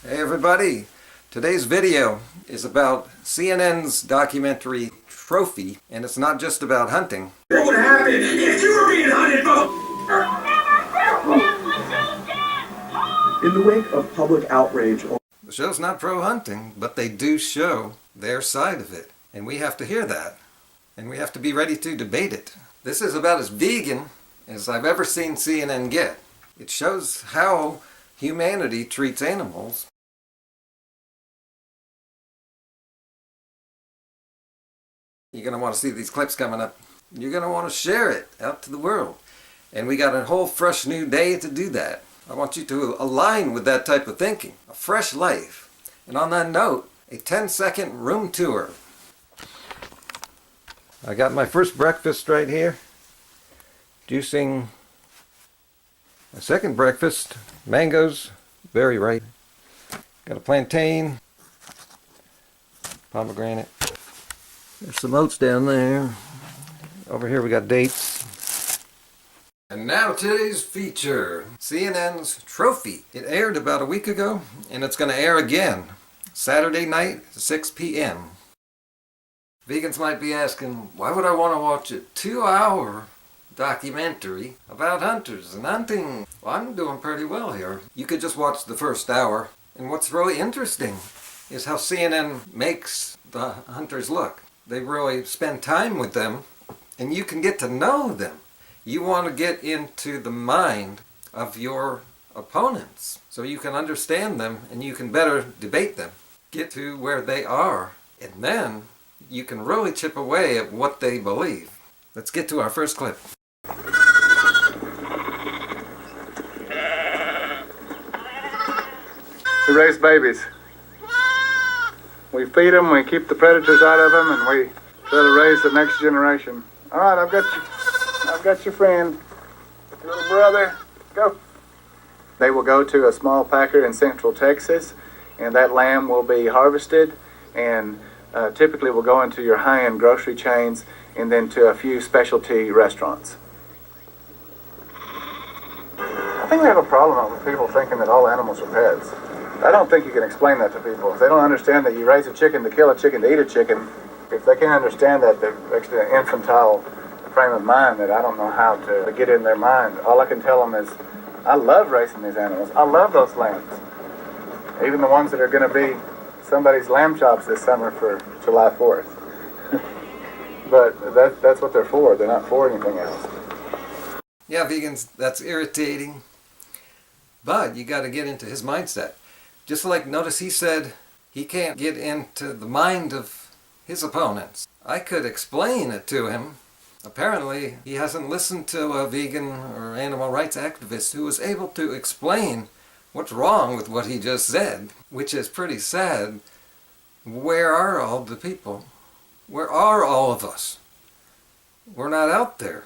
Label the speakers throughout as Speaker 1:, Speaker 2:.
Speaker 1: Hey everybody, today's video is about CNN's documentary Trophy, and it's not just about hunting.
Speaker 2: What would happen if you were being hunted,
Speaker 3: In the wake of public outrage,
Speaker 1: The show's not pro-hunting, but they do show their side of it, and we have to hear that, and we have to be ready to debate it. This is about as vegan as I've ever seen CNN get. It shows how humanity treats animals. You're going to want to see these clips coming up. You're going to want to share it out to the world. And we got a whole fresh new day to do that. I want you to align with that type of thinking. A fresh life. And on that note, a 10-second room tour. I got my first breakfast right here. Juicing my second breakfast. Mangoes, very ripe. Got a plantain. Pomegranate. There's some oats down there. Over here we got dates. And now today's feature, CNN's Trophy. It aired about a week ago, and it's going to air again, Saturday night at 6 p.m. Vegans might be asking, why would I want to watch a 2-hour documentary about hunters and hunting? Well, I'm doing pretty well here. You could just watch the first hour, and what's really interesting is how CNN makes the hunters look. They really spend time with them, and you can get to know them. You want to get into the mind of your opponents so you can understand them and you can better debate them. Get to where they are, and then you can really chip away at what they believe. Let's get to our first clip.
Speaker 4: We raise babies. We feed them, we keep the predators out of them, and we try to raise the next generation. All right, I've got your friend, your little brother. Go. They will go to a small packer in central Texas, and that lamb will be harvested, and typically will go into your high-end grocery chains, and then to a few specialty restaurants. I think we have a problem with people thinking that all animals are pets. I don't think you can explain that to people. If they don't understand that you raise a chicken to kill a chicken to eat a chicken, if they can't understand that, they're actually an infantile frame of mind that I don't know how to get in their mind. All I can tell them is, I love raising these animals. I love those lambs. Even the ones that are going to be somebody's lamb chops this summer for July 4th. But that's what they're for. They're not for anything else.
Speaker 1: Yeah, vegans, that's irritating. But you got to get into his mindset. Just like, notice he said he can't get into the mind of his opponents. I could explain it to him. Apparently, he hasn't listened to a vegan or animal rights activist who was able to explain what's wrong with what he just said, which is pretty sad. Where are all the people? Where are all of us? We're not out there.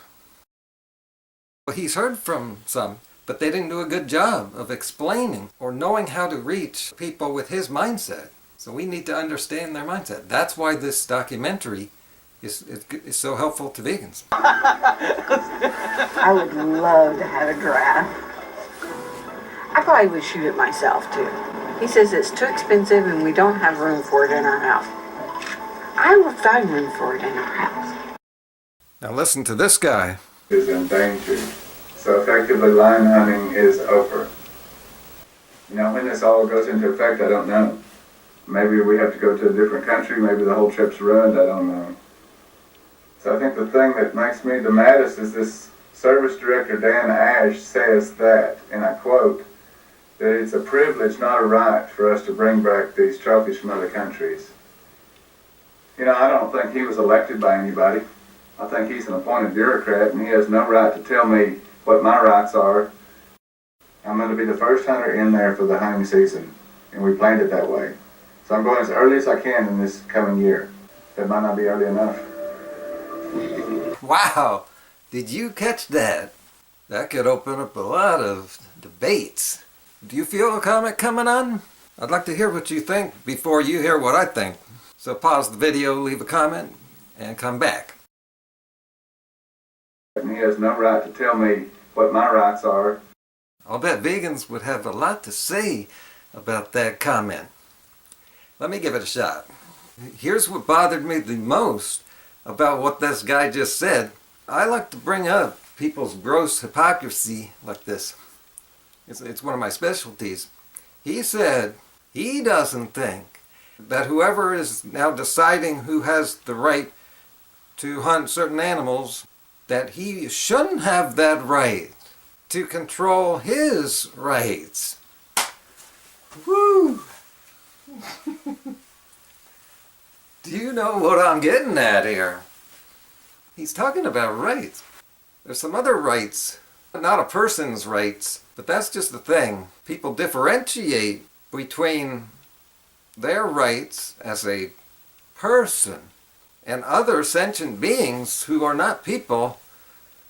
Speaker 1: Well, he's heard from some, but they didn't do a good job of explaining or knowing how to reach people with his mindset. So we need to understand their mindset. That's why this documentary is so helpful to vegans.
Speaker 5: I would love to have a giraffe. I probably would shoot it myself too. He says it's too expensive and we don't have room for it in our house. I will find room for it in our house.
Speaker 1: Now listen to this guy.
Speaker 4: Is endangered. So effectively line hunting is over. You know, when this all goes into effect, I don't know. Maybe we have to go to a different country, maybe the whole trip's ruined, I don't know. So I think the thing that makes me the maddest is this service director, Dan Ash, says that, and I quote, that it's a privilege, not a right, for us to bring back these trophies from other countries. You know, I don't think he was elected by anybody. I think he's an appointed bureaucrat, and he has no right to tell me what my rights are. I'm going to be the first hunter in there for the hunting season, and we planned it that way. So I'm going as early as I can in this coming year. That might not be early enough.
Speaker 1: Wow! Did you catch that? That could open up a lot of debates. Do you feel a comment coming on? I'd like to hear what you think before you hear what I think. So pause the video, leave a comment, and come back.
Speaker 4: And he has no right to tell me what my rights are.
Speaker 1: I'll bet vegans would have a lot to say about that comment. Let me give it a shot. Here's what bothered me the most about what this guy just said. I like to bring up people's gross hypocrisy like this. It's one of my specialties. He said he doesn't think that whoever is now deciding who has the right to hunt certain animals, that he shouldn't have that right to control his rights. Woo! Do you know what I'm getting at here? He's talking about rights. There's some other rights, not a person's rights, but that's just the thing. People differentiate between their rights as a person and other sentient beings who are not people.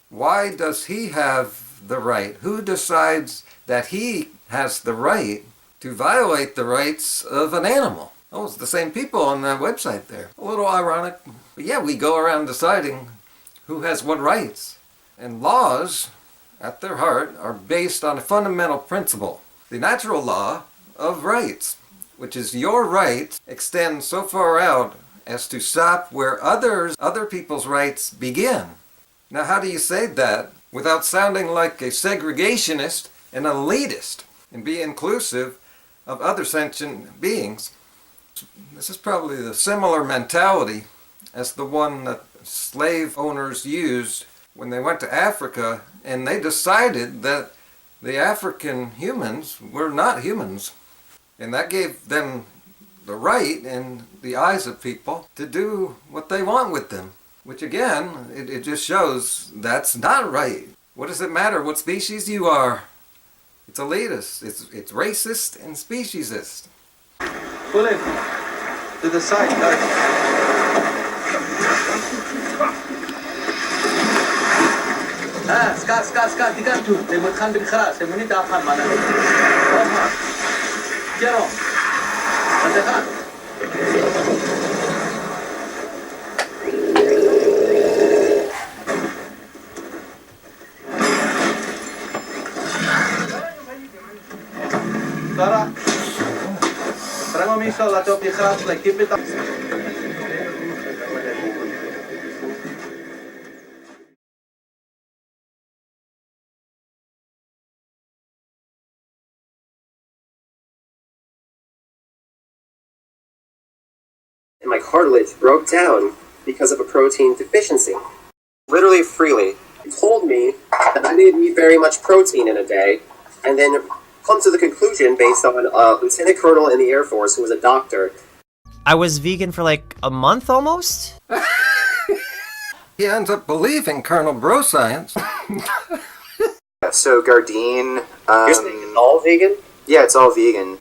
Speaker 1: Why does he have the right? Who decides that he has the right to violate the rights of an animal? Oh, it's the same people on that website there. A little ironic. But yeah, we go around deciding who has what rights. And laws, at their heart, are based on a fundamental principle. The natural law of rights, which is your right extends so far out as to stop where other people's rights begin. Now, how do you say that without sounding like a segregationist and elitist and be inclusive of other sentient beings? This is probably the similar mentality as the one that slave owners used when they went to Africa and they decided that the African humans were not humans. And that gave them the right in the eyes of people to do what they want with them. Which again, it just shows that's not right. What does it matter what species you are? It's elitist, it's racist and speciesist.
Speaker 6: Pull it to the side, guys. Scott, tiga tu. Saya makan berkeras. Saya meni dapat mana? Jero. Ada. Sarah. Sarang misal atau berkeras like keep it up.
Speaker 7: And my cartilage broke down because of a protein deficiency. Literally freely. He told me that I didn't eat very much protein in a day, and then come to the conclusion based on a lieutenant colonel in the Air Force who was a doctor.
Speaker 8: I was vegan for like a month almost.
Speaker 1: He ends up believing Colonel Bro Science.
Speaker 7: So Gardein,
Speaker 9: You're saying it's all vegan?
Speaker 7: Yeah, it's all vegan.